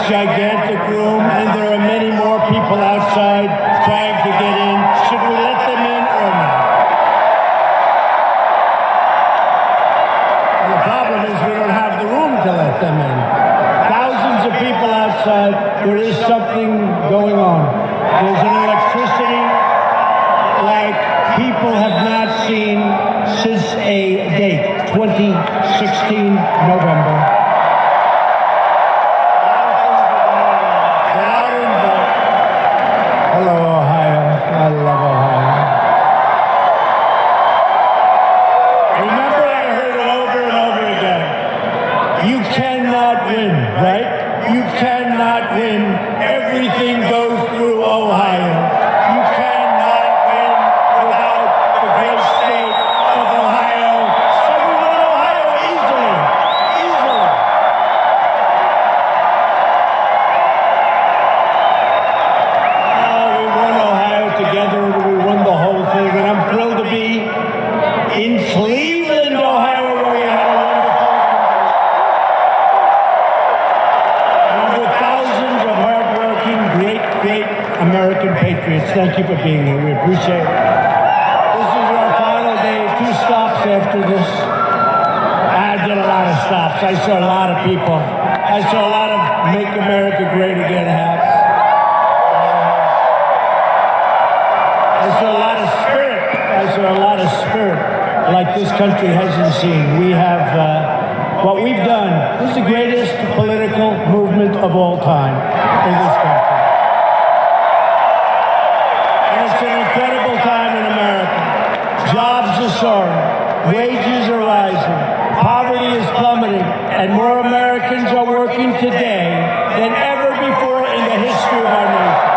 gigantic room, and there are many more people outside trying to get in. Should we let them in or not? The problem is we don't have the room to let them in. Thousands of people outside. There is something going on. There's an electricity like people have not seen since a date, 2016 November. Hello, Ohio. I love Ohio. Remember, I heard it over and over again. You cannot win, right? You cannot win. Everything goes through Ohio. You cannot win without the great state of Ohio. So we won Ohio easily. Easily. We won Ohio together, and we won the whole thing. And I'm thrilled to be in Cleveland, Ohio, where we had a wonderful and with thousands of hardworking, great American patriots. Thank you for being here. We appreciate it. This is our final day. 2 stops after this. I did a lot of stops. I saw a lot of people. I saw a lot of Make America Great Again hats. I saw a lot of spirit. I saw a lot of spirit like this country hasn't seen. We have, what we've done, this is the greatest political movement of all time in this country. And it's an incredible time in America. Jobs are soaring. Wages are rising. Poverty is plummeting. And more Americans are working today than ever before in the history of our nation.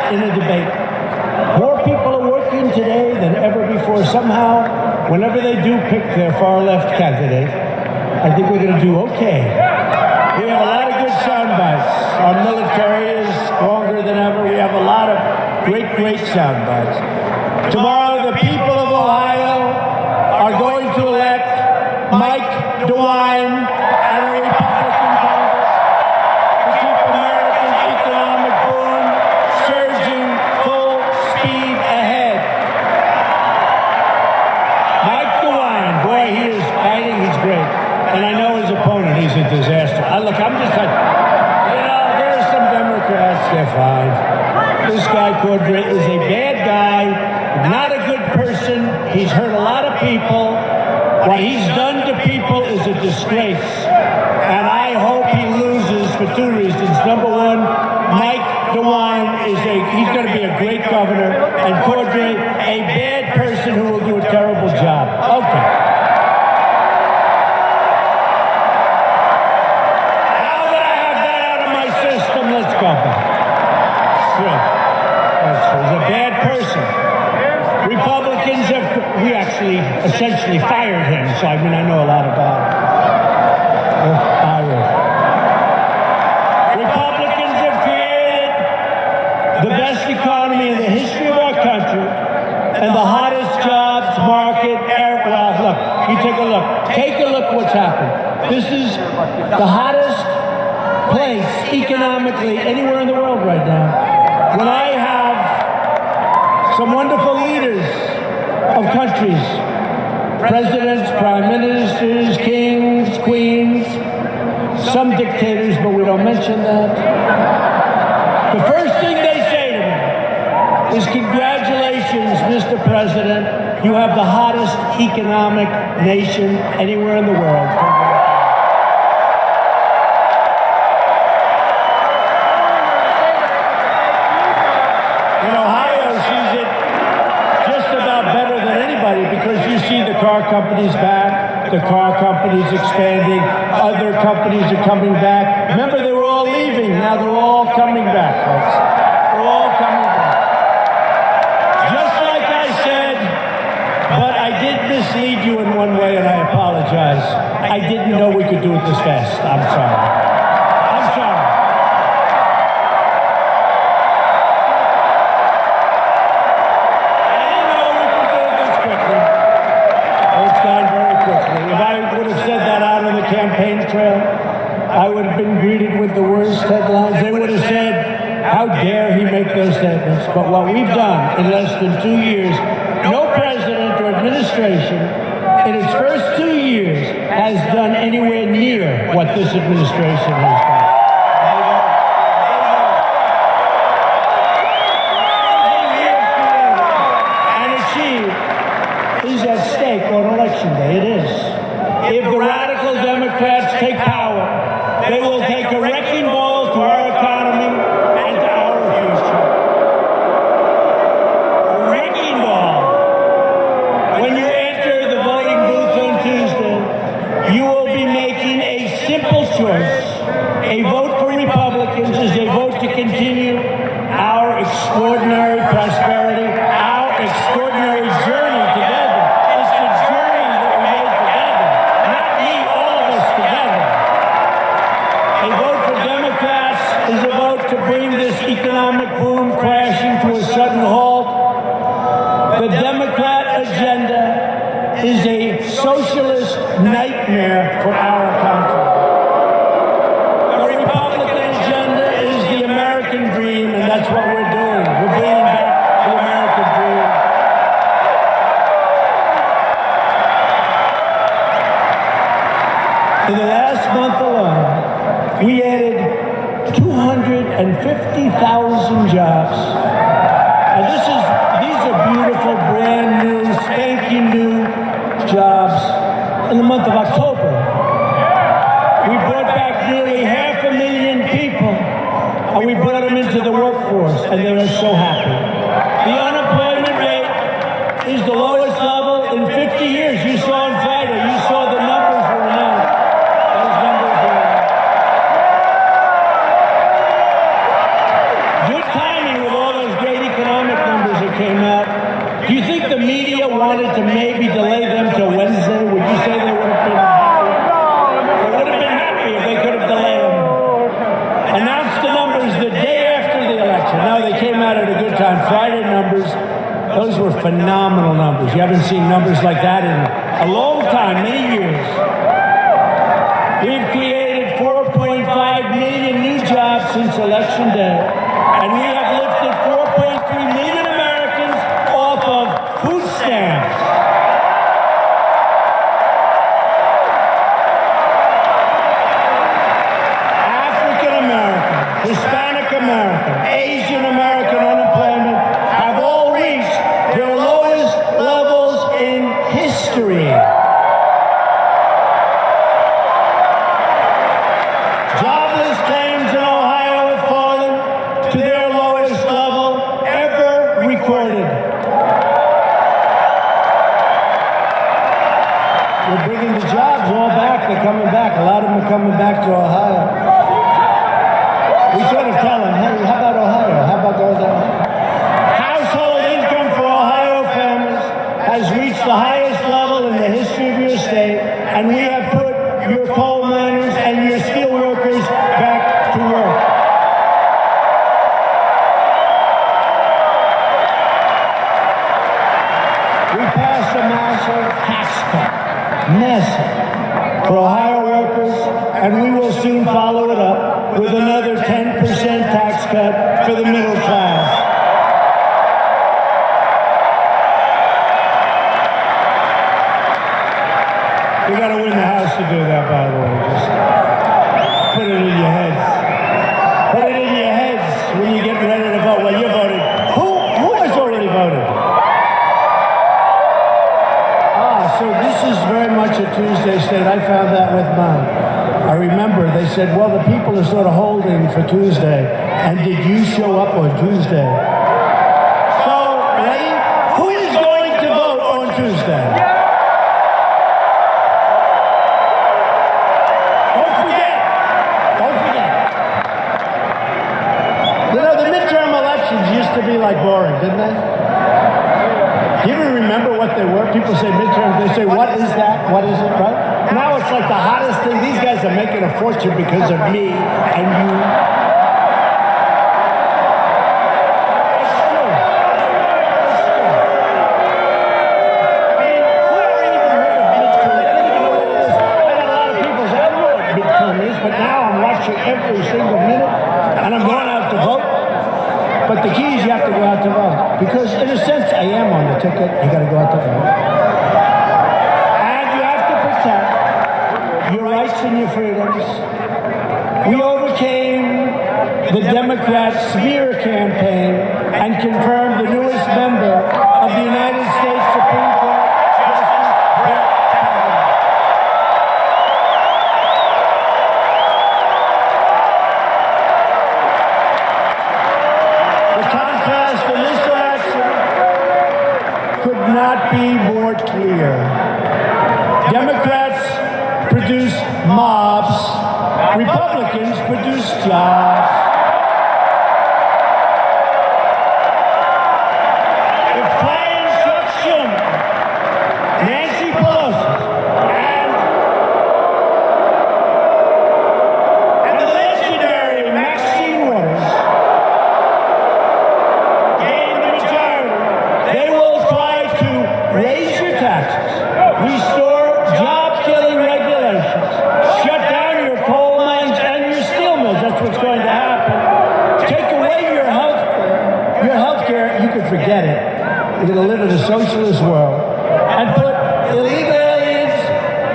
In a debate. More people are working today than ever before. Somehow, whenever they do pick their far-left candidate, I think we're going to do okay. We have a lot of good sound bites. Our military is stronger than ever. We have a lot of great sound bites. Tomorrow, the people of Ohio are going to elect Mike DeWine and a Republican Congress to keep American economic boom surging full speed ahead. Mike DeWine, boy, he is fighting. He's great. And I know his opponent, he's a disaster. Look, I'm just like, there are some Democrats, they're fine. This guy, Cordray, is a bad guy, not a good person. He's hurt a lot of people. What he's done to people is a disgrace. And I hope he loses for 2 reasons. Number one, Mike DeWine he's going to be a great governor, and Cordray, a bad person who will do a terrible job. Okay. Now that I have that out of my system, let's go back. Sure. He's a bad person. Republicans we actually essentially fired him, so I know a lot about it. Republicans have created the best economy in the history of our country and the hottest jobs market ever. Well, look, you take a look. Take a look what's happened. This is the hottest place economically anywhere in the world right now. When I have some wonderful leaders of countries, presidents, prime ministers, kings, queens, some dictators, but we don't mention that. The first thing they say to me is, congratulations, Mr. President. You have the hottest economic nation anywhere in the world. In Ohio sees it just about better than anybody because you see the car companies back, the car companies expanding, other companies are coming back. Remember, they were all leaving. Now they're all coming back, folks. They're all coming back. Just like I said, but I did mislead you in one way, and I apologize. I didn't know we could do it this fast. I'm sorry. I'm sorry. I didn't know we could do it this quickly. Let's I would have been greeted with the worst headlines. They would have said, how dare he make those statements? But what we've done in less than 2 years, no president or administration in its first 2 years has done anywhere near what this administration has done. Is at stake on election day. It is. If the radical Democrats take power, they will take a wrecking ball to our economy and to our future. A wrecking ball. When you enter the voting booth on Tuesday, you will be making a simple choice. A vote for Republicans is a vote to continue our extraordinary prosperity, our extraordinary journey together. Is a vote to bring this economic boom crashing to a sudden halt. The Democrat agenda is a socialist nightmare for our country. The Republican agenda is the American dream, and that's what we're doing. We're bringing back the American dream. In the last month alone, we added 250,000 jobs. And these are beautiful, brand new, spanking new jobs in the month of October. We brought back nearly 500,000 people, and we brought them into the workforce, and they are so happy. The unemployment rate is the lowest level in 50 years. You saw on Friday, you saw the numbers were announced. Those numbers were announced. Good timing with all those great economic numbers that came out. Do you think the media wanted to maybe delay them till Wednesday? Would you say they would have been happy? They would have been happy if they could have delayed them. Announced the numbers the day after the election. No, they came out at a good time. Friday numbers, those were phenomenal numbers. You haven't seen numbers like that in a long time, many years. We've created 4.5 million new jobs since Election Day. And we have lifted 4.3 million Americans off of food stamps. African American, Hispanic American, Asian American unemployment have all reached their lowest levels in history. Jobless claims in Ohio have fallen to their lowest level ever recorded. We're bringing the jobs all back. They're coming back. A lot of them are coming back to Ohio. We sort of tell them, hey, how about Ohio? How about those Ohio? Household income for Ohio families has reached the highest level in the history of your state, and we have put your coal miners and your steel workers back to work. We passed a massive tax cut, for Ohio workers, and we will soon follow it up with another 10% tax cut for the middle class. We got to win the House to do that, by the way. Just put it in your heads. Put it in your heads when you get ready to vote. Well, you voted. Who has already voted? So this is very much a Tuesday state. I found that with mine. I remember they said, well, the people are sort of holding for Tuesday. And did you show up on Tuesday? So, ready? Who is going to vote on Tuesday? Don't forget. Don't forget. You know, the midterm elections used to be like boring, didn't they? Do you even remember what they were? People say midterms, they say, what is that? What is it, right? Now it's like the hottest thing. These guys are making a fortune because of me and you. It's true. It's true. I mean, whoever even heard of midterms? I don't even know what it is. I got a lot of people say, I don't know what midterm is, but now I'm every single minute, and I'm going out to vote. But the key is you have to go out to vote. Because in a sense, I am on the ticket. You got to go out to vote. And you have to protect your rights and your freedoms. We overcame the Democrats' smear campaign and confirmed the newest member of the United States Supreme Court, Justice BREXIT. The contrast in this election could not be more clear. Democrats produce mobs, Republicans produce jobs. If by instruction, Nancy Pelosi and the legendary Maxine Waters gain the majority, they will try to raise your taxes, restore job-killing regulations, shut down your coal mines and your steel mills. That's what's going to happen. Take away your health care, you can forget it. You're going to live in a socialist world. And put illegal aliens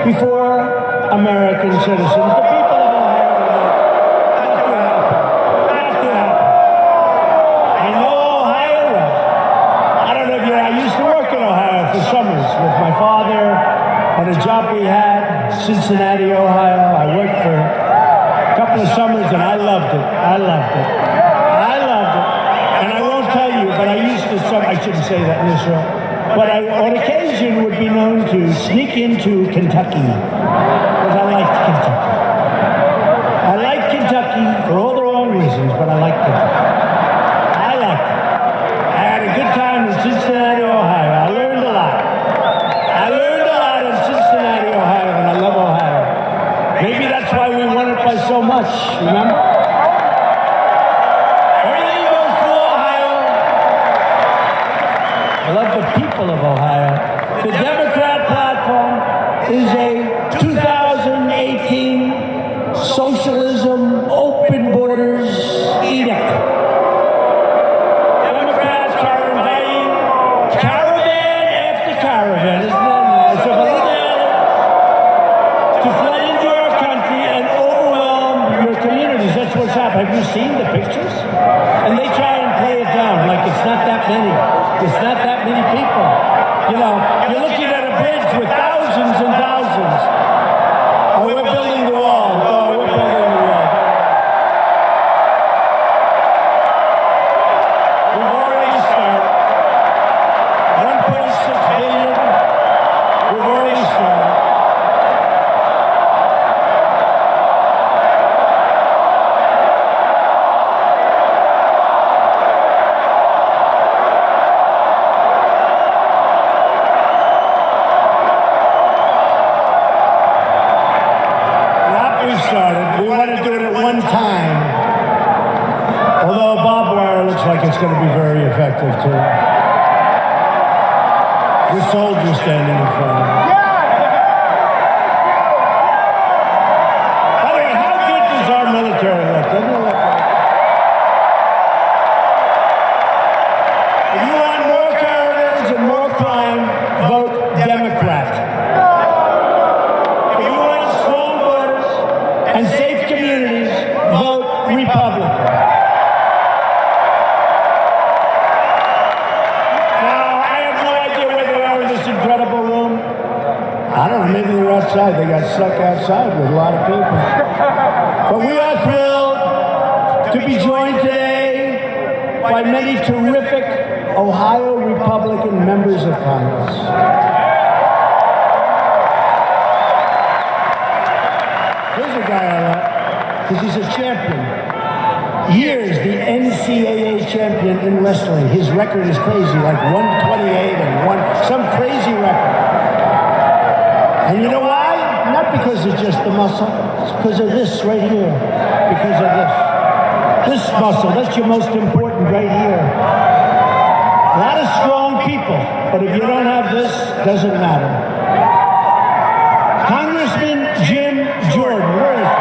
before American citizens. The people of Ohio will vote. That's what happened. That's what happened. I know Ohio well. I don't know if I used to work in Ohio for summers with my father on a job we had, Cincinnati, Ohio. I worked for a couple of summers and I loved it. I loved it. I loved it. And I won't tell you, but I used to, I shouldn't say that in this room, but I, on occasion, would be known to sneak into Kentucky, because I liked Kentucky. I liked Kentucky for all the wrong reasons, but I liked Kentucky. I liked it. I had a good time in Cincinnati, Ohio. I learned a lot. I learned a lot in Cincinnati, Ohio, and I love Ohio. Maybe that's why we won it by so much, remember? Everything goes to Ohio. I love the people of Ohio. The Democrat platform is a 2018 socialism, open borders edict. Democrats are inviting caravan after caravan, isn't that nice? Of illegal to flood into our country and overwhelm your communities. That's what's happening. Have you seen the pictures? And they try and play it down like it's not that many. It's not that many people. You know, you're looking at a bridge with thousands and thousands. Oh, we're building the wall. Oh, we're building the wall. We've already started. 1.6 billion. We've already started. We want to do it at one time. Although barbed wire looks like it's going to be very effective too. With soldiers standing in front of it. By the way, how good does our military look? Doesn't it look like? If you want more caravans and more crime, vote Democrat. If you want strong borders and safe communities, vote Republican. Now, I have no idea where they are in this incredible room. I don't know, maybe they're outside. They got stuck outside with a lot of people. But we are thrilled to be joined today by many terrific Ohio Republican members of Congress. Here's a guy I like, because he's a champion. Years, the NCAA champion in wrestling. His record is crazy, like 128 and some crazy record. And you know why? Not because it's just the muscle. It's because of this right here. Because of this. This muscle, that's your most important right here. A lot of strong people, but if you don't have this, it doesn't matter. Congressman Jim Jordan, where is he?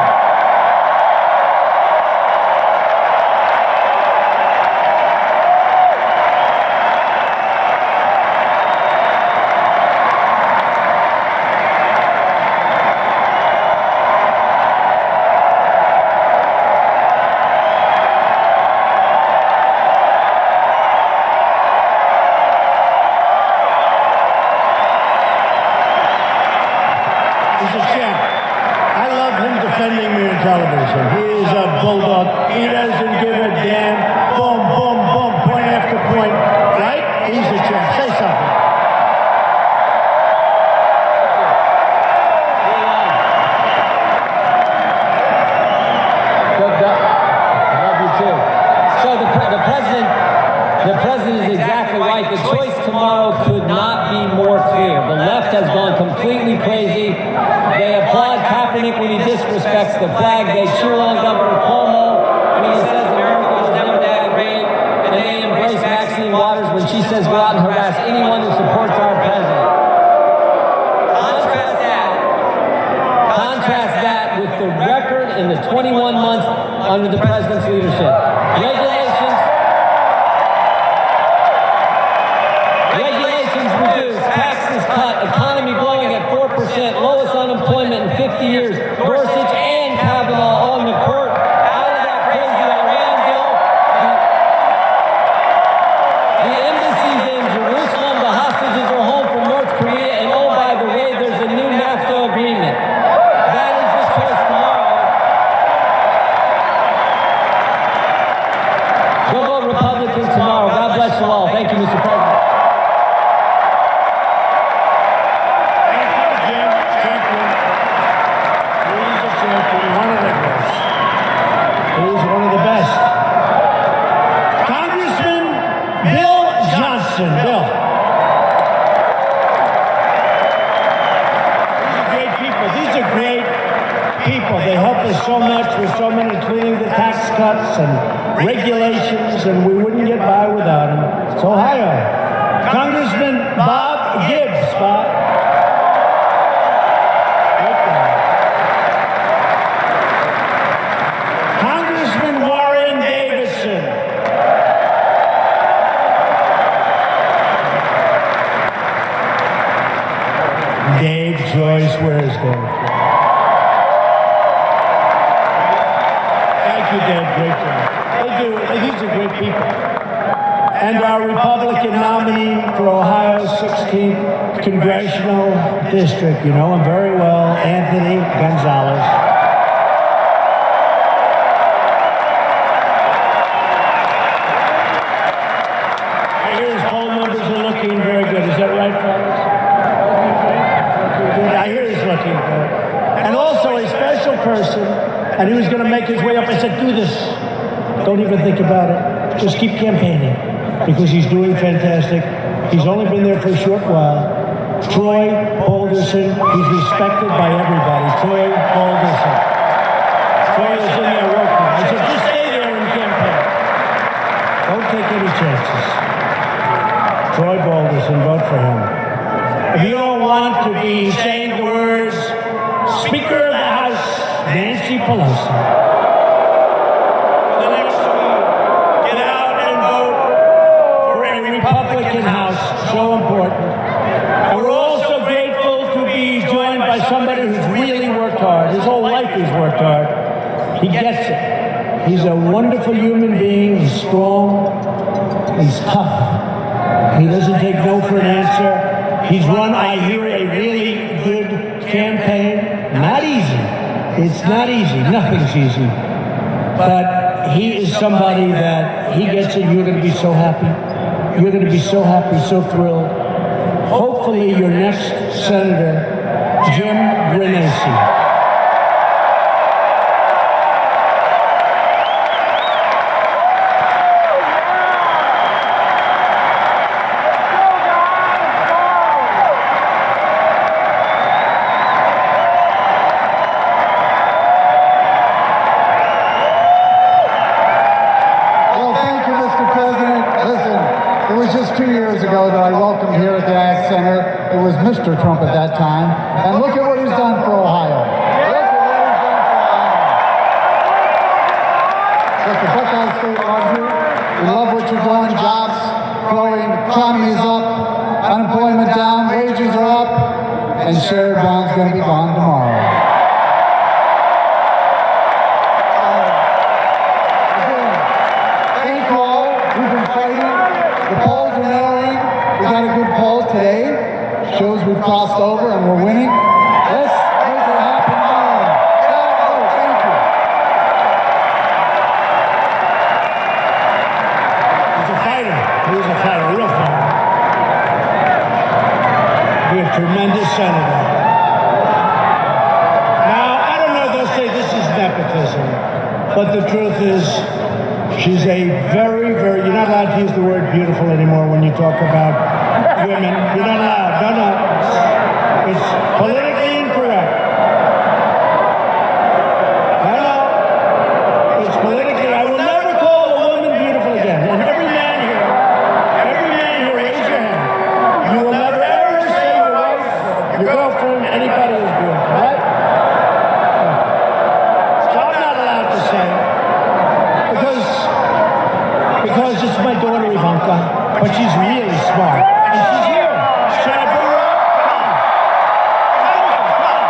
He's a champ. I love him defending me on television. He is a bulldog. He doesn't give a damn. Boom, boom, boom, point after point. Right? He's a champ. Say something. The president is exactly right. The choice tomorrow could not be more clear. The left has gone completely crazy. They applaud Kaepernick when he disrespects the flag. They cheer on Governor Cuomo when he says America was never that great. And they embrace Maxine Waters when she says go out and harass anyone who supports our president. Contrast that with the record in the 21 months under the president's leadership. Regulations reduced, taxes cut, economy growing at 4%, lowest unemployment in 50 years. Gorsuch and Kavanaugh on the court. Out of that crazy Iran deal. The embassies in Jerusalem, the hostages are home from North Korea, and oh, by the way, there's a new NAFTA agreement. That is the choice tomorrow. Go vote Republican tomorrow. God bless you all. Thank you, Mr. President. Bill. These are great people. They help us so much with so many, including the tax cuts and regulations, and we wouldn't get by without them. It's Ohio. Congressman Bob Gibbs. Bob. Congressman Warren Davidson. Dave Joyce, where is Dave? Thank you, Dave. Great job. These are great people. And our Republican nominee for Ohio's 16th Congressional District, you know him very well, Anthony Gonzalez. I hear his poll numbers are looking very good. Is that right, fellas? I hear he's looking good. And also a special person, and he was going to make his way up. I said, do this. Don't even think about it. Just keep campaigning, because he's doing fantastic. He's only been there for a short while. Troy Balderson, he's respected by everybody. Troy Balderson. Troy is in there working. I said, just stay there and campaign. Don't take any chances. Troy Balderson, vote for him. If you don't want to be saying the words, Speaker of the House, Nancy Pelosi, for the next week, get out and vote for a Republican House, so important. And we're also grateful to be joined by somebody who's really worked hard. His whole life he's worked hard. He gets it. He's a wonderful human being. He's strong. He's tough. He doesn't take no for an answer. He's run, I hear, a really good campaign. Not easy. It's not easy. Nothing's easy. But he is somebody that he gets it. You're going to be so happy. You're going to be so happy, so thrilled. Hopefully your next senator, Jim Renacci. Mr. Trump at that time, and look at what he's done for Ohio. Look at what he's done for Ohio. Look, the Buckeye State loves you. We love what you're doing. Jobs growing, economy's up, unemployment down, wages are up, and Sherrod Brown's going to be gone tomorrow. Again, thank you all. We've been fighting. The polls are narrowing. We got a good poll today. Shows we've crossed over and we're winning. Let's be a tremendous senator. Now, I don't know, they'll say this is nepotism, but the truth is, she's a very, very, you're not allowed to use the word beautiful anymore when you talk about women. You're not allowed. No. It's politically incorrect. It's politically, I will never call a woman beautiful again. And every man here, raise your hand. You will never ever say your wife, your girlfriend, anybody is beautiful, right? So I'm not allowed to say it. Because it's my daughter Ivanka, but she's really smart. And she's here. Should I bring her up? Come on. Ivanka, come on.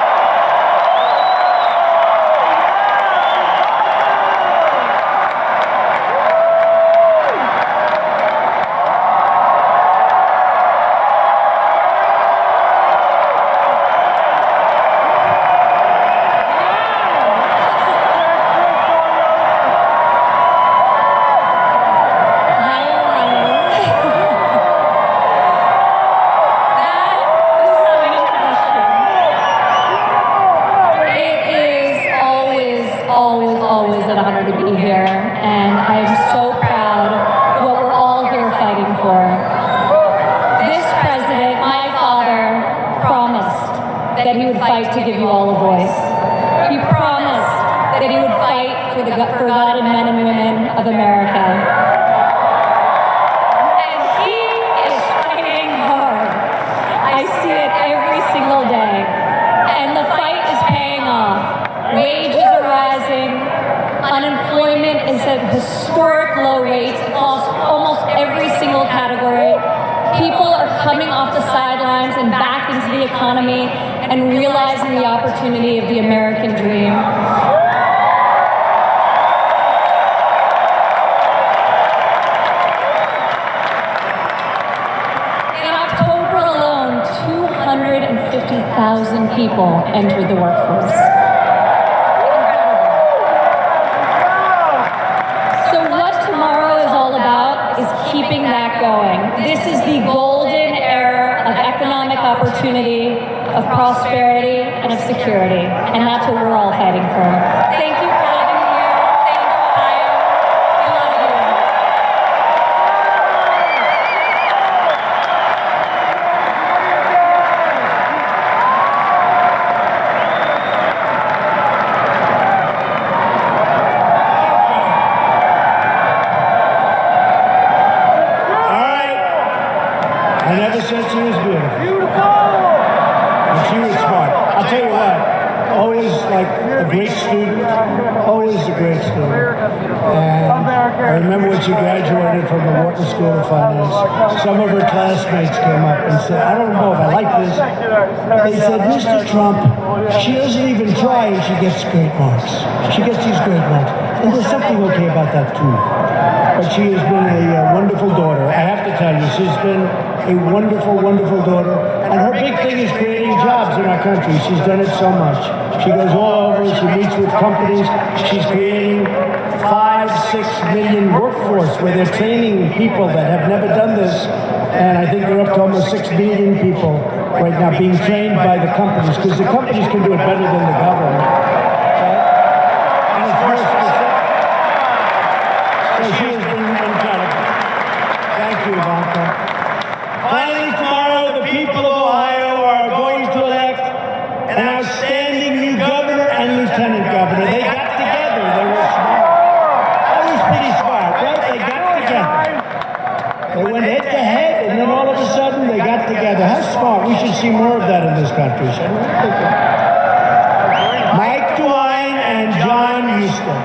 Always an honor to be here, and I am so proud of what we're all here fighting for. This president, my father, promised that he would fight to give you all a voice. He promised that he would fight for the forgotten men and women of America. And he is fighting hard. I see it every single day. And the fight is paying off. Wages are rising. Unemployment is at historic low rates across almost every single category. People are coming off the sidelines and back into the economy and realizing the opportunity of the American dream. In October alone, 250,000 people entered the workforce. Keeping that going. This is the golden era of economic opportunity, of prosperity, and of security. And that's what we're all fighting for. Thank you for having me here. Thank you, Ohio. I love you. I never said she was beautiful. And she was smart. I'll tell you what, always like a great student, always a great student. And I remember when she graduated from the Wharton School of Finance, some of her classmates came up and said, I don't know if I like this. They said, Mr. Trump, she doesn't even try and she gets great marks. She gets these great marks. And there's something okay about that too. But she has been a wonderful daughter. I have to tell you, she's been a wonderful, wonderful daughter. And her big thing is creating jobs in our country. She's done it so much. She goes all over, she meets with companies. She's creating 5-6 million workforce where they're training people that have never done this. And I think they're up to almost 6 million people right now being trained by the companies, because the companies can do it better than the government. Okay? And it's more specific. So she has been incredible. Thank you, Ivanka. Finally, tomorrow, the people of Ohio are going to elect an outstanding new governor and lieutenant governor. They got together. They were smart. That was pretty smart, right? They got together. They went head to head, and then all of a sudden, they got together. How smart. We should see more of that in this country, shouldn't we? Mike DeWine and John Houston.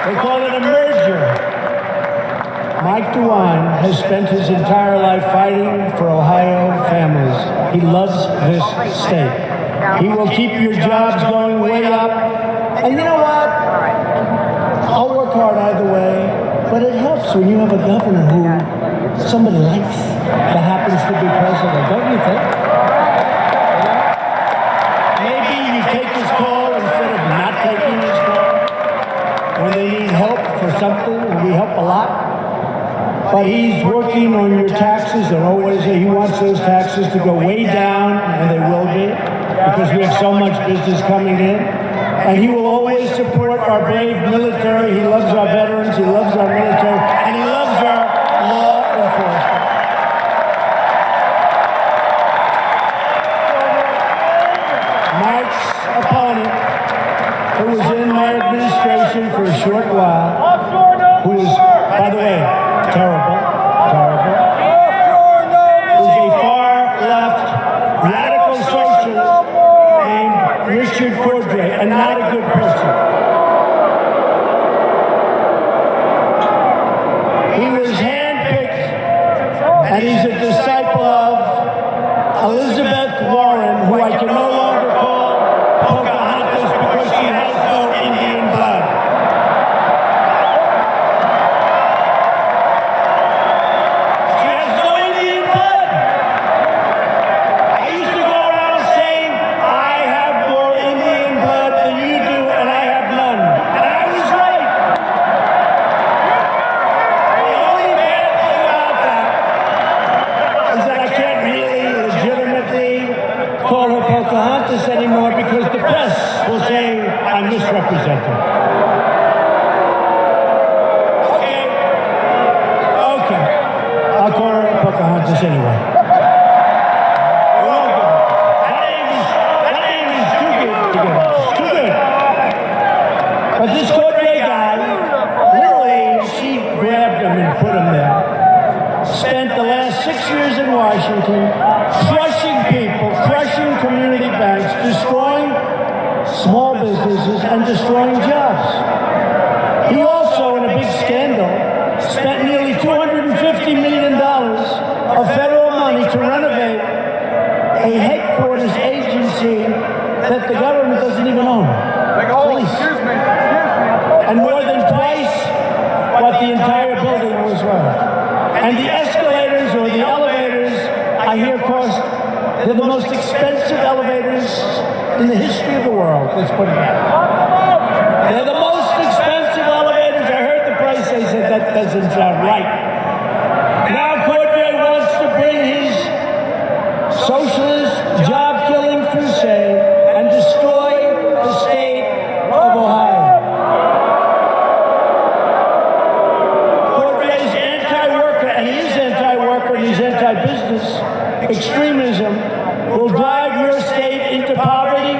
They call it a merger. Mike DeWine has spent his entire life fighting for Ohio families. He loves this state. He will keep your jobs going way up. And you know what? I'll work hard either way, but it helps when you have a governor who somebody likes that happens to be president, don't you think? Maybe you take his call instead of not taking his call. When they need help for something, and we help a lot. But he's working on your taxes, and always he wants those taxes to go way down, and they will be, because we have so much business coming in. And he will always support our brave military. He loves our veterans, he loves our military, and he loves our law enforcement. Mike's opponent, who was in my administration for a short while, who is, by the way, terrible, is a far-left radical socialist named Richard Cordray, and not a good person. He was handpicked, and he's a disciple of Elizabeth Warren, who I can no longer call Pocahontas because she has no Indian blood. Anymore because the press will say I'm misrepresented. Okay. I'll call her Pocahontas anyway. That name is too good to get. Too good. But this Cordray guy, literally, she grabbed him and put him there. Spent the last 6 years in Washington crushing people, crushing community banks, destroying small businesses, and destroying jobs. He also, in a big scandal, spent nearly $250 million of federal money to renovate a headquarters agency that the government doesn't even own. Police. And more than twice what the entire building was worth. And the escalators or the elevators, I hear, they're the most expensive elevators in the history of the world. Let's put it that way. They're the most expensive elevators. I heard the price. They said that doesn't sound right. Now Cordray wants to bring his socialist, job-killing crusade and destroy the state of Ohio. Cordray's anti-worker, and he is anti-worker, and he's anti-business extremism will drive your state into poverty.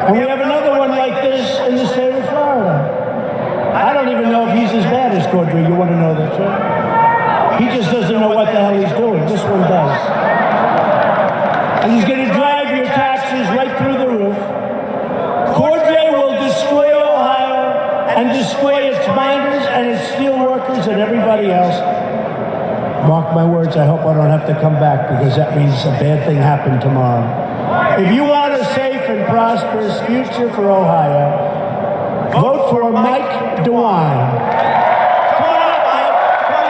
And we have another one like this in the state of Florida. I don't even know if he's as bad as Cordray. You want to know that, sir? He just doesn't know what the hell he's doing. This one does. And he's going to drive your taxes right through the roof. Cordray will destroy Ohio and destroy its miners and its steel workers and everybody else. Mark my words, I hope I don't have to come back, because that means a bad thing happened tomorrow. If you want a safe and prosperous future for Ohio, vote for Mike DeWine. Come on up, Mike. Come on up.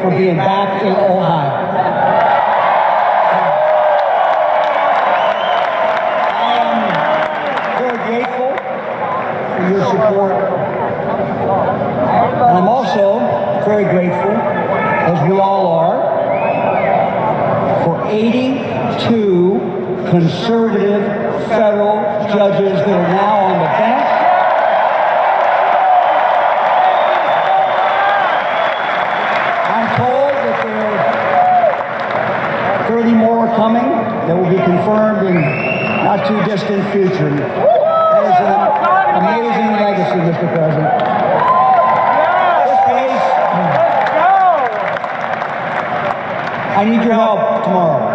For being back in Ohio. I am very grateful for your support. And I'm also very grateful, as we all are, for 82 conservative federal judges that are now on the bench. Coming that will be confirmed in not too distant future. That is an amazing legacy, Mr. President. I need your help tomorrow.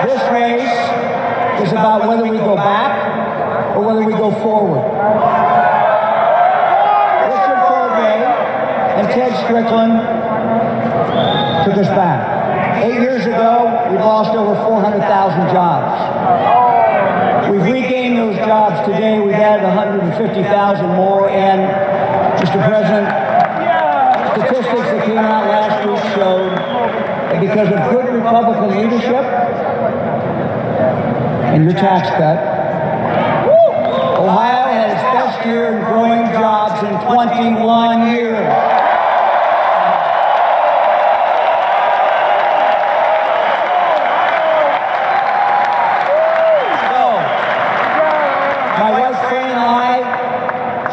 This race is about whether we go back or whether we go forward. Richard Corbett and Ted Strickland took us back. 8 years ago, we lost over 400,000 jobs. We've regained those jobs today. We've added 150,000 more. And, Mr. President, statistics that came out last week showed that because of good Republican leadership and your tax cut, Ohio had its best year in growing jobs in 21 years.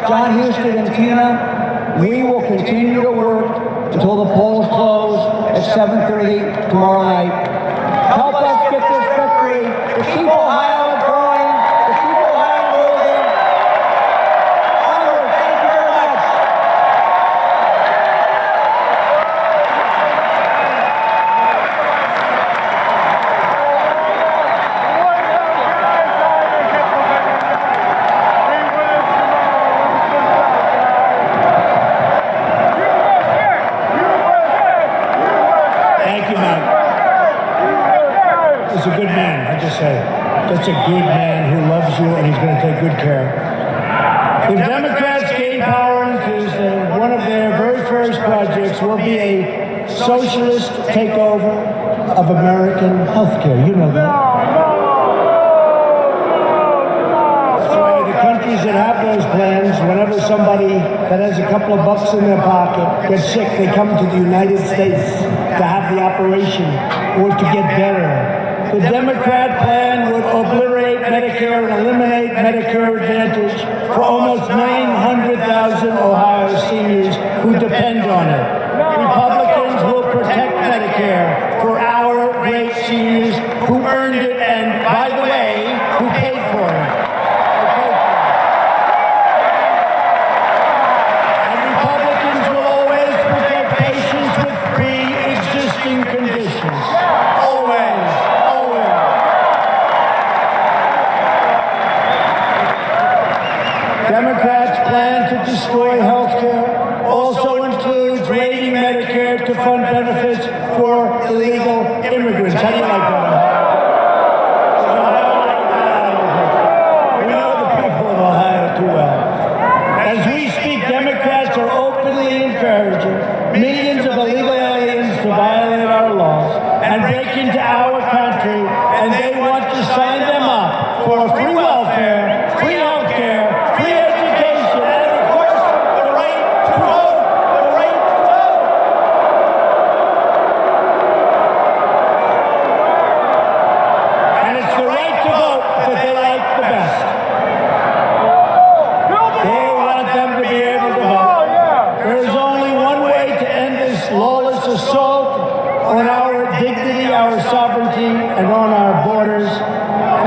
John Houston and Tina, we will continue to work until the polls close at 7:30 tomorrow night. Help us get this victory to keep Ohio growing, to keep Ohio moving. Onward, thank you very much. He's a good man, I just say. That's a good man who loves you and he's going to take good care. If Democrats gain power on Tuesday, one of their very first projects will be a socialist takeover of American health care. You know that. That's why the countries that have those plans, whenever somebody that has a couple of bucks in their pocket gets sick, they come to the United States to have the operation or to get better. The Democrat plan would obliterate Medicare and eliminate Medicare Advantage for almost 900,000 Ohio seniors who depend on it. Republicans will protect Medicare for our great seniors who earned it and, by the way, who paid for it. And Republicans will always protect patients with pre-existing conditions. Always. Democrats' plan to destroy health care also includes raiding Medicare to fund benefits for illegal immigrants. How do you like that? We know the people of Ohio too well. As we speak, Democrats are openly encouraging millions of illegal aliens to violate our laws and break into our country, and they want to sign them up for free welfare, free health care, free education, and of course, the right to vote, the right to vote. And it's the right to vote that they like the best. They want them to be able to vote. There is only one way to end this lawless assault on our dignity, our sovereignty, and on our borders,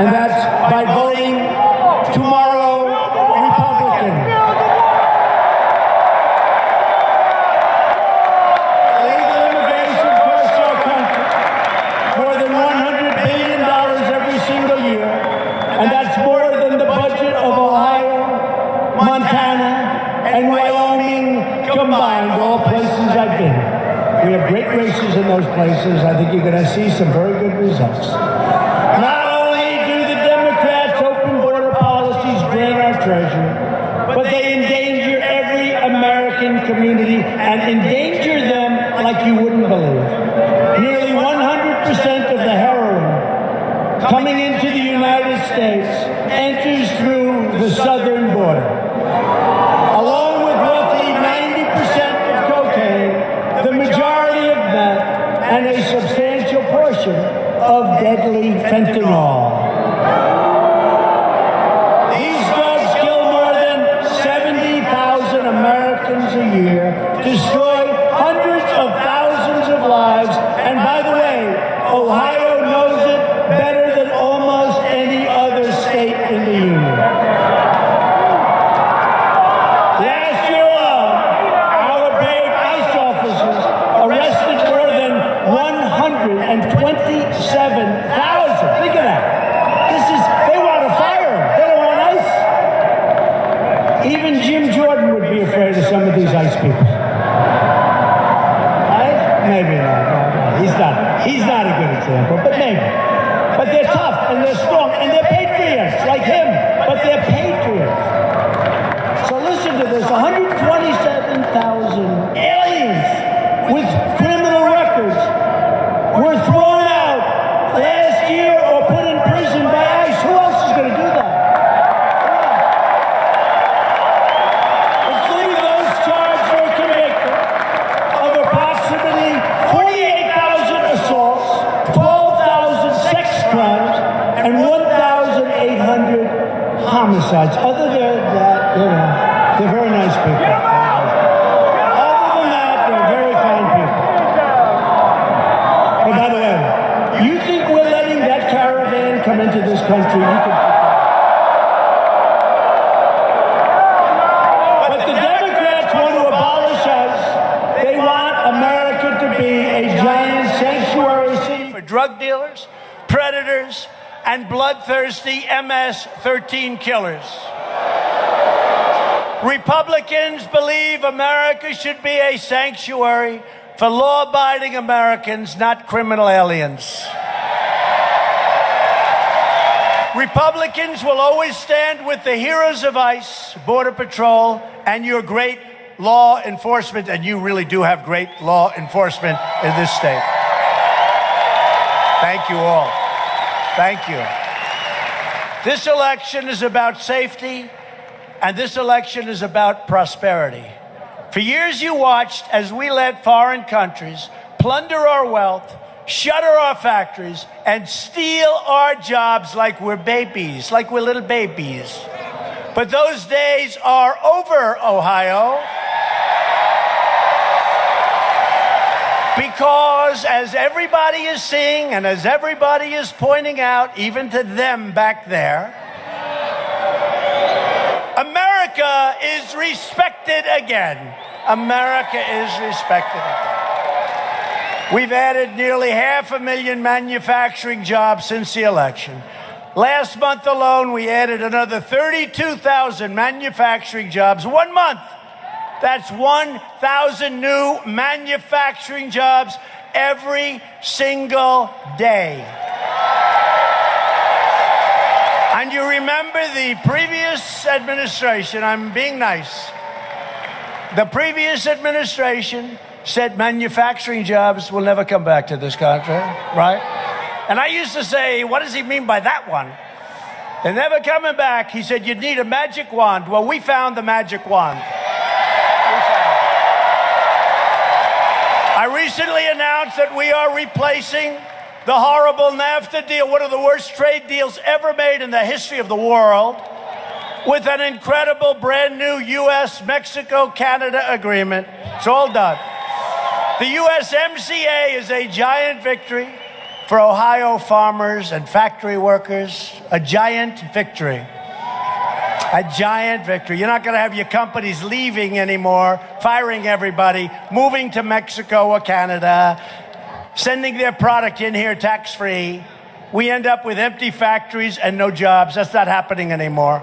and that's by voting tomorrow Republican. Illegal immigration costs our country more than $100 billion every single year, and that's more than the budget of Ohio, Montana, and Wyoming combined, all places I've been. We have great races in those places. I think you're going to see some very good results. Not only do the Democrats' open border policies drain our treasury, but they endanger every American community and endanger them like you wouldn't believe. Nearly 100% of the heroin coming into the United States enters through the southern border. Along with roughly 90% of cocaine, the majority of meth, and a substantial portion of deadly fentanyl. These drugs kill more than 70,000 Americans a year, destroy hundreds of thousands of lives, and by the way, Ohio knows it better than almost any other state in the union. Last year alone, our brave ICE officers arrested more than maybe not. No. He's not a good example, but maybe. But they're tough and they're strong and they're patriots like him, but they're patriots. So listen to this, 127,000 aliens with criminal records were thrown out last year or put in prison by ICE. Who else is going to do that? Including those charged or convicted of approximately 48,000 assaults, 12,000 sex crimes, and 1,800 homicides. Other than that, they're very nice people. Other than that, they're very fine people. And by the way, you think we're letting that caravan come into this country? But the Democrats want to abolish us. They want America to be a giant sanctuary city for drug dealers, predators, and bloodthirsty MS-13 killers. Republicans believe America should be a sanctuary for law-abiding Americans, not criminal aliens. Republicans will always stand with the heroes of ICE, Border Patrol, and your great law enforcement, and you really do have great law enforcement in this state. Thank you all. Thank you. This election is about safety, and this election is about prosperity. For years you watched as we let foreign countries plunder our wealth, shutter our factories, and steal our jobs like we're babies, like we're little babies. But those days are over, Ohio. Because as everybody is seeing and as everybody is pointing out, even to them back there, America is respected again. America is respected again. We've added nearly 500,000 manufacturing jobs since the election. Last month alone, we added another 32,000 manufacturing jobs. 1 month. That's 1,000 new manufacturing jobs every single day. And you remember the previous administration, I'm being nice, the previous administration said manufacturing jobs will never come back to this country, right? And I used to say, what does he mean by that one? They're never coming back. He said, you'd need a magic wand. Well, we found the magic wand. I recently announced that we are replacing the horrible NAFTA deal, one of the worst trade deals ever made in the history of the world, with an incredible brand new U.S.-Mexico-Canada agreement. It's all done. The USMCA is a giant victory for Ohio farmers and factory workers. A giant victory. A giant victory. You're not going to have your companies leaving anymore, firing everybody, moving to Mexico or Canada, sending their product in here tax-free. We end up with empty factories and no jobs. That's not happening anymore.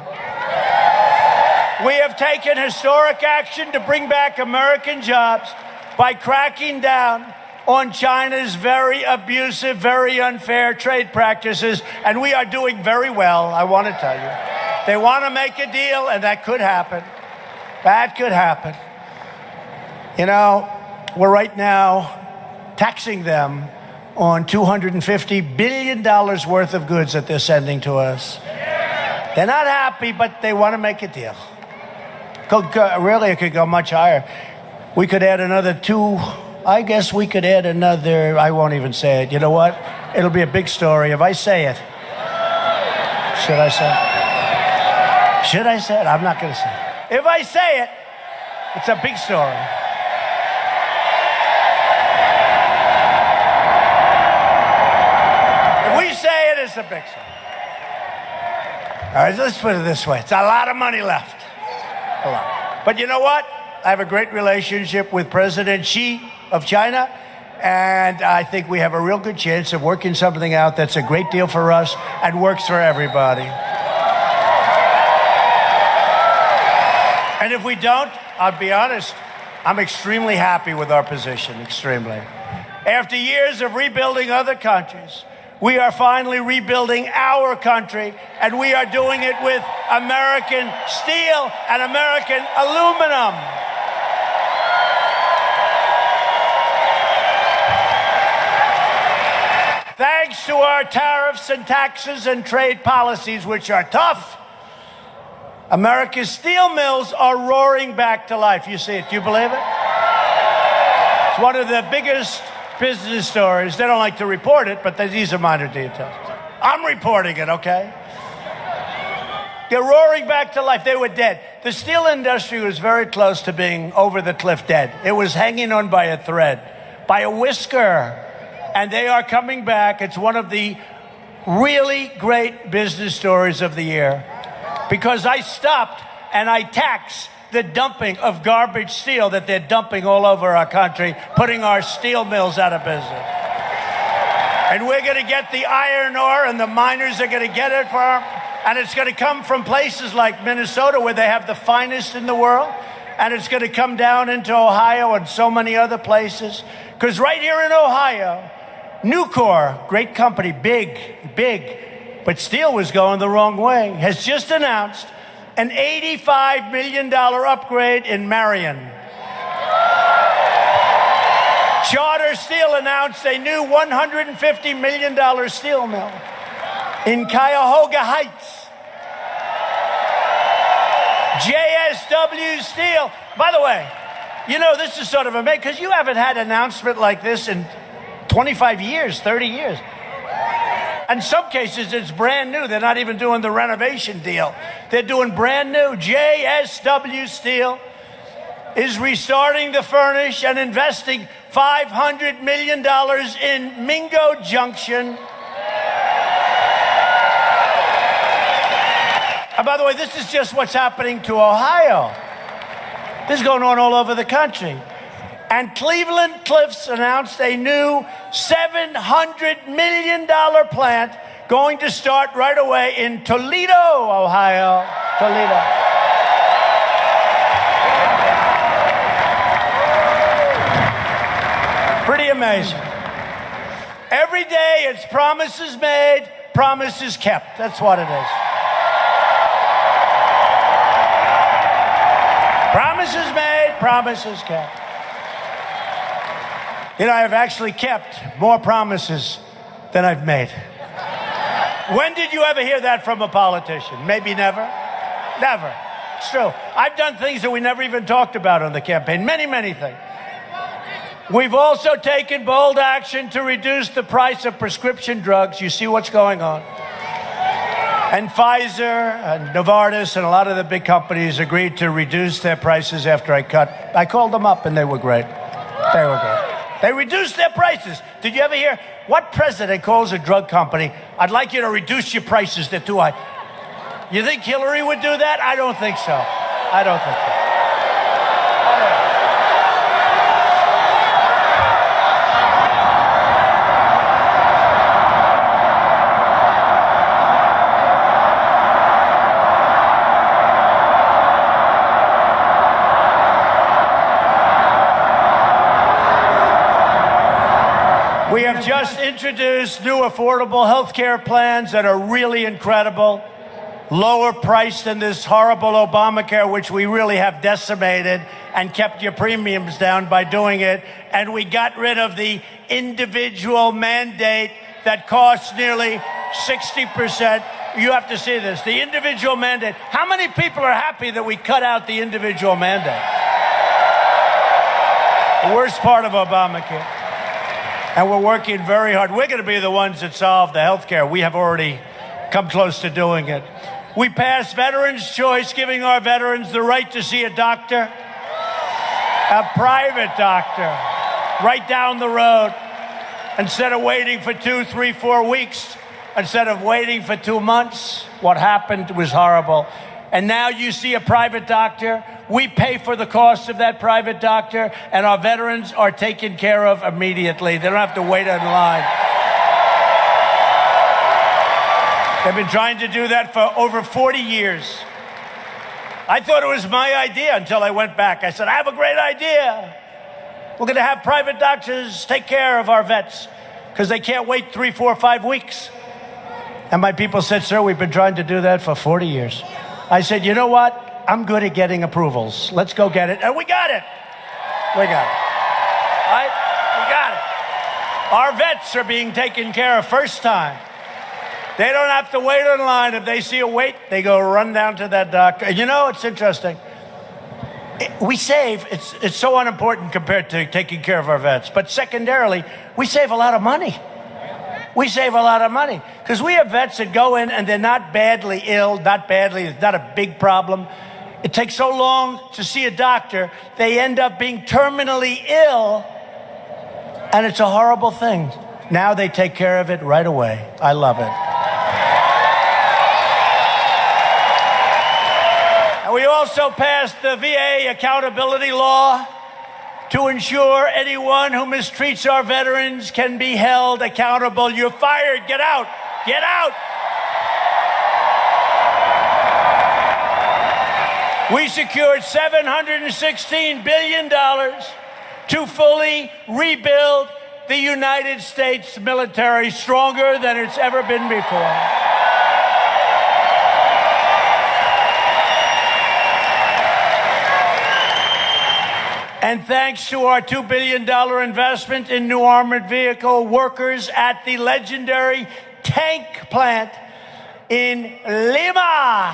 We have taken historic action to bring back American jobs by cracking down on China's very abusive, very unfair trade practices, and we are doing very well, I want to tell you. They want to make a deal, and that could happen. That could happen. You know, we're right now taxing them on $250 billion worth of goods that they're sending to us. They're not happy, but they want to make a deal. Really, it could go much higher. We could add another I won't even say it. You know what? It'll be a big story if I say it. Should I say it? Should I say it? I'm not going to say it. If I say it, it's a big story. If we say it, it's a big story. All right, let's put it this way. It's a lot of money left. A lot. But you know what? I have a great relationship with President Xi of China, and I think we have a real good chance of working something out that's a great deal for us and works for everybody. And if we don't, I'll be honest, I'm extremely happy with our position, extremely. After years of rebuilding other countries, we are finally rebuilding our country, and we are doing it with American steel and American aluminum. Thanks to our tariffs and taxes and trade policies, which are tough, America's steel mills are roaring back to life. You see it. Do you believe it? It's one of the biggest business stories. They don't like to report it, but these are minor details. I'm reporting it, okay? They're roaring back to life. They were dead. The steel industry was very close to being over the cliff dead. It was hanging on by a thread, by a whisker. And they are coming back. It's one of the really great business stories of the year, because I stopped and I taxed the dumping of garbage steel that they're dumping all over our country, putting our steel mills out of business. And we're going to get the iron ore, and the miners are going to get it from, and it's going to come from places like Minnesota, where they have the finest in the world, and it's going to come down into Ohio and so many other places. Because right here in Ohio, Nucor, great company, big, but steel was going the wrong way, has just announced an $85 million upgrade in Marion. Charter Steel announced a new $150 million steel mill in Cuyahoga Heights. JSW Steel, by the way, you know, this is sort of amazing, because you haven't had an announcement like this in 25 years, 30 years. In some cases, it's brand new. They're not even doing the renovation deal. They're doing brand new. JSW Steel is restarting the furnace and investing $500 million in Mingo Junction. And by the way, this is just what's happening to Ohio. This is going on all over the country. And Cleveland Cliffs announced a new $700 million plant going to start right away in Toledo, Ohio. Toledo. Pretty amazing. Every day it's promises made, promises kept. That's what it is. Promises made, promises kept. You know, I've actually kept more promises than I've made. When did you ever hear that from a politician? Maybe never? Never. It's true. I've done things that we never even talked about on the campaign. Many, many things. We've also taken bold action to reduce the price of prescription drugs. You see what's going on. And Pfizer and Novartis and a lot of the big companies agreed to reduce their prices after I called them up, and they were great. They were great. They reduced their prices. Did you ever hear what president calls a drug company, "I'd like you to reduce your prices, they're too high"? You think Hillary would do that? I don't think so. I don't think so. We have just introduced new affordable health care plans that are really incredible, lower priced than this horrible Obamacare, which we really have decimated and kept your premiums down by doing it. And we got rid of the individual mandate that costs nearly 60%. You have to see this, the individual mandate. How many people are happy that we cut out the individual mandate? The worst part of Obamacare. And we're working very hard. We're going to be the ones that solve the health care. We have already come close to doing it. We passed Veterans' Choice, giving our veterans the right to see a doctor, a private doctor, right down the road, instead of waiting for 2, 3, 4 weeks, instead of waiting for 2 months. What happened was horrible. And now you see a private doctor. We pay for the cost of that private doctor, and our veterans are taken care of immediately. They don't have to wait in line. They've been trying to do that for over 40 years. I thought it was my idea until I went back. I said, I have a great idea. We're going to have private doctors take care of our vets because they can't wait 3, 4, 5 weeks. And my people said, sir, we've been trying to do that for 40 years. I said, you know what? I'm good at getting approvals. Let's go get it. And we got it. We got it. Right? We got it. Our vets are being taken care of first time. They don't have to wait in line. If they see a wait, they go run down to that doctor. You know, it's interesting. We save, it's so unimportant compared to taking care of our vets. But secondarily, we save a lot of money. We save a lot of money because we have vets that go in and they're not badly ill, it's not a big problem. It takes so long to see a doctor, they end up being terminally ill, and it's a horrible thing. Now they take care of it right away. I love it. And we also passed the VA accountability law to ensure anyone who mistreats our veterans can be held accountable. You're fired. Get out. Get out. We secured $716 billion to fully rebuild the United States military stronger than it's ever been before. And thanks to our $2 billion investment in new armored vehicle, workers at the legendary tank plant in Lima,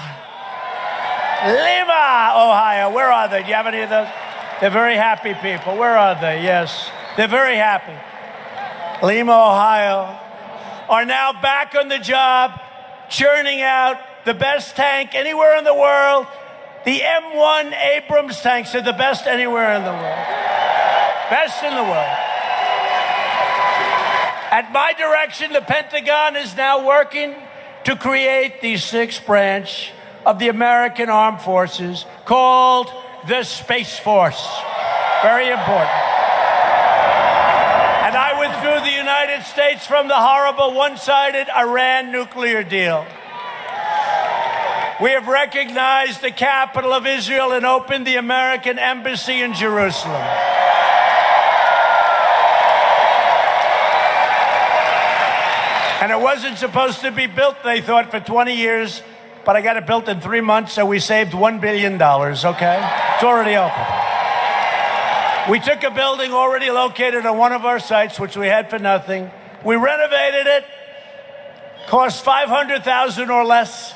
Ohio. Where are they? Do you have any of those? They're very happy people. Where are they? Yes, they're very happy. Lima, Ohio, are now back on the job, churning out the best tank anywhere in the world. The M1 Abrams tanks are the best anywhere in the world. Best in the world. At my direction, the Pentagon is now working to create the 6th branch of the American Armed Forces called the Space Force. Very important. And I withdrew the United States from the horrible one-sided Iran nuclear deal. We have recognized the capital of Israel and opened the American embassy in Jerusalem. And it wasn't supposed to be built, they thought, for 20 years, but I got it built in 3 months, so we saved $1 billion, okay? It's already open. We took a building already located on one of our sites, which we had for nothing. We renovated it, cost $500,000 or less.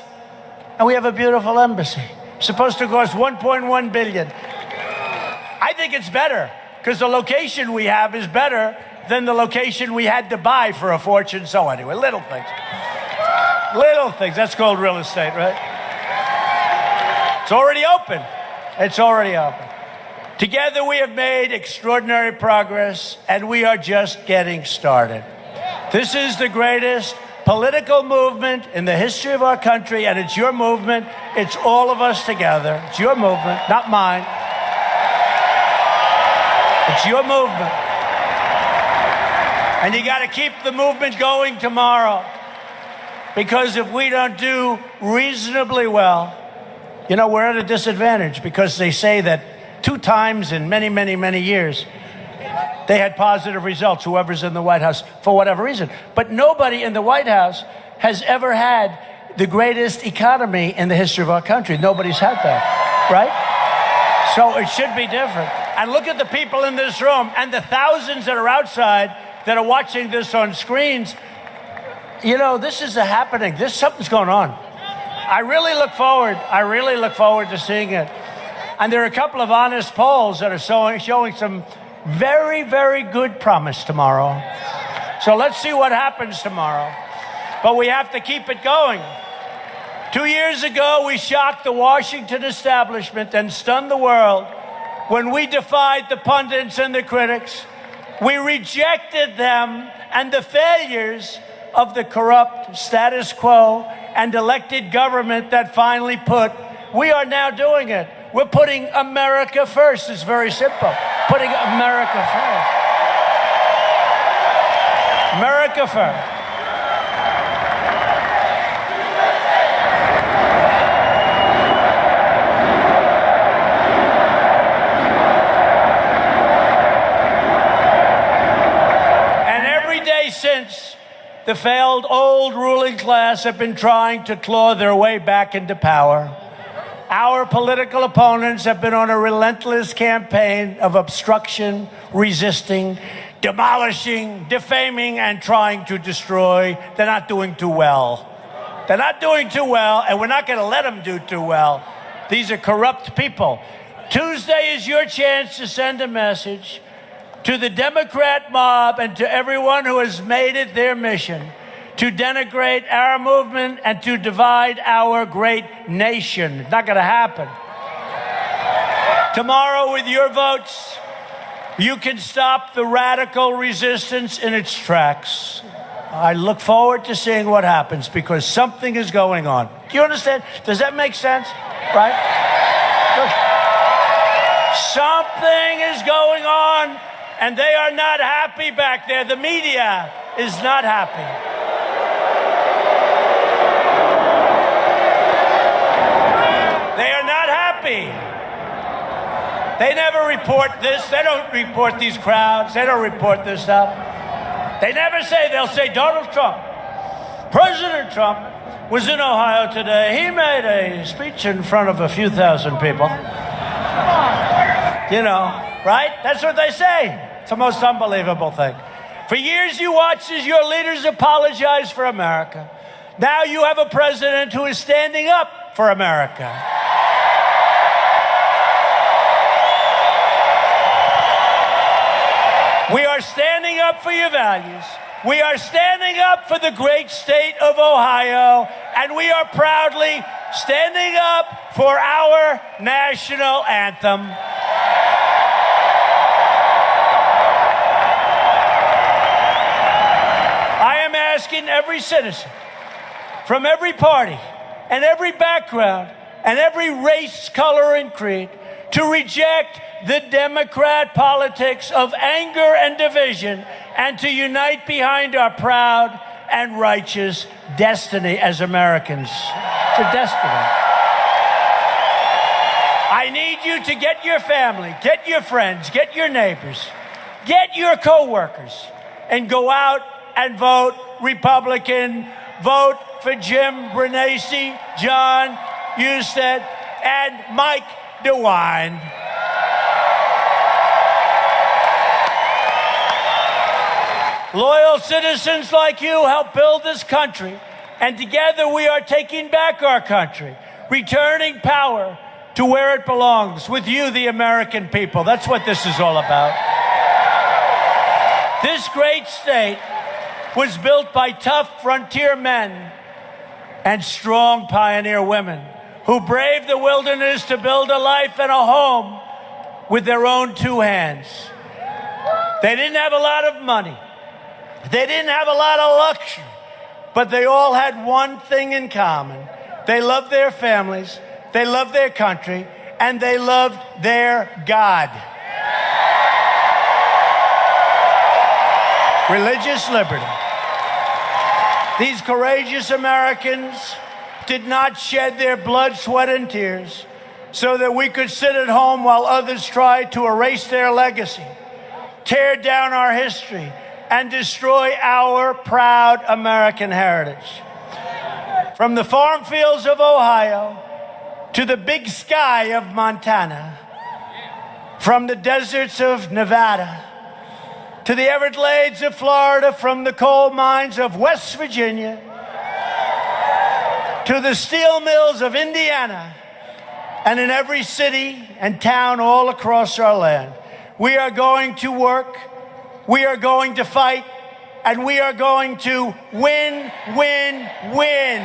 And we have a beautiful embassy. Supposed to cost $1.1 billion. I think it's better because the location we have is better than the location we had to buy for a fortune. So anyway, little things. Little things. That's called real estate, right? It's already open. It's already open. Together we have made extraordinary progress, and we are just getting started. This is the greatest political movement in the history of our country, and it's your movement. It's all of us together. It's your movement, not mine. It's your movement. And you got to keep the movement going tomorrow, because if we don't do reasonably well, you know, we're at a disadvantage, because they say that 2 times in many, many, many years, they had positive results, whoever's in the White House, for whatever reason. But nobody in the White House has ever had the greatest economy in the history of our country. Nobody's had that, right? So it should be different. And look at the people in this room and the thousands that are outside that are watching this on screens. You know, this is happening. Something's going on. I really look forward to seeing it. And there are a couple of honest polls that are showing some very, very good promise tomorrow. So let's see what happens tomorrow. But we have to keep it going. 2 years ago, we shocked the Washington establishment and stunned the world when we defied the pundits and the critics. We rejected them and the failures of the corrupt status quo and elected government that finally we are now doing it. We're putting America first. It's very simple. Putting America first. America first. day since, the failed old ruling class have been trying to claw their way back into power. Our political opponents have been on a relentless campaign of obstruction, resisting, demolishing, defaming, and trying to destroy. They're not doing too well. They're not doing too well, and we're not going to let them do too well. These are corrupt people. Tuesday is your chance to send a message to the Democrat mob and to everyone who has made it their mission to denigrate our movement and to divide our great nation. It's not going to happen. Tomorrow, with your votes, you can stop the radical resistance in its tracks. I look forward to seeing what happens because something is going on. Do you understand? Does that make sense? Right? Look, something is going on, and they are not happy back there. The media is not happy. They are not happy. They never report this. They don't report these crowds. They don't report this stuff. They never say, they'll say Donald Trump, President Trump was in Ohio today. He made a speech in front of a few thousand people. You know, right? That's what they say. It's the most unbelievable thing. For years you watched as your leaders apologize for America. Now you have a president who is standing up for America. We are standing up for your values. We are standing up for the great state of Ohio, and we are proudly standing up for our national anthem. I am asking every citizen from every party and every background and every race, color, and creed to reject the Democrat politics of anger and division and to unite behind our proud and righteous destiny as Americans. It's a destiny. I need you to get your family, get your friends, get your neighbors, get your co-workers, and go out and vote Republican. Vote for Jim Bernanke, John Husted, and Mike DeWine. Loyal citizens like you help build this country, and together we are taking back our country, returning power to where it belongs, with you, the American people. That's what this is all about. This great state was built by tough frontier men and strong pioneer women who braved the wilderness to build a life and a home with their own two hands. They didn't have a lot of money. They didn't have a lot of luxury, but they all had one thing in common. They loved their families, they loved their country, and they loved their God. Religious liberty. These courageous Americans did not shed their blood, sweat, and tears so that we could sit at home while others tried to erase their legacy, tear down our history, and destroy our proud American heritage. From the farm fields of Ohio to the big sky of Montana, from the deserts of Nevada to the Everglades of Florida, from the coal mines of West Virginia to the steel mills of Indiana, and in every city and town all across our land, we are going to work, we are going to fight, and we are going to win, win, win.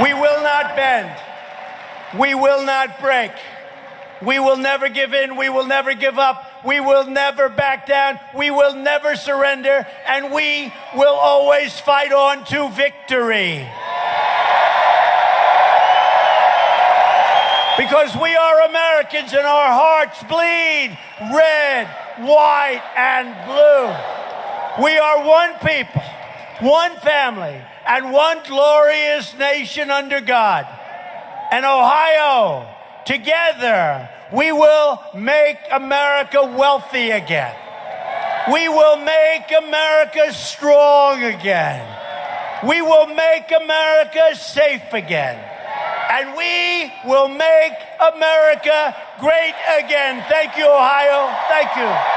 We will not bend. We will not break. We will never give in. We will never give up. We will never back down. We will never surrender. And we will always fight on to victory. Because we are Americans and our hearts bleed red, white, and blue. We are one people, one family, and one glorious nation under God. And Ohio Together, we will make America wealthy again. We will make America strong again. We will make America safe again. And we will make America great again. Thank you, Ohio. Thank you.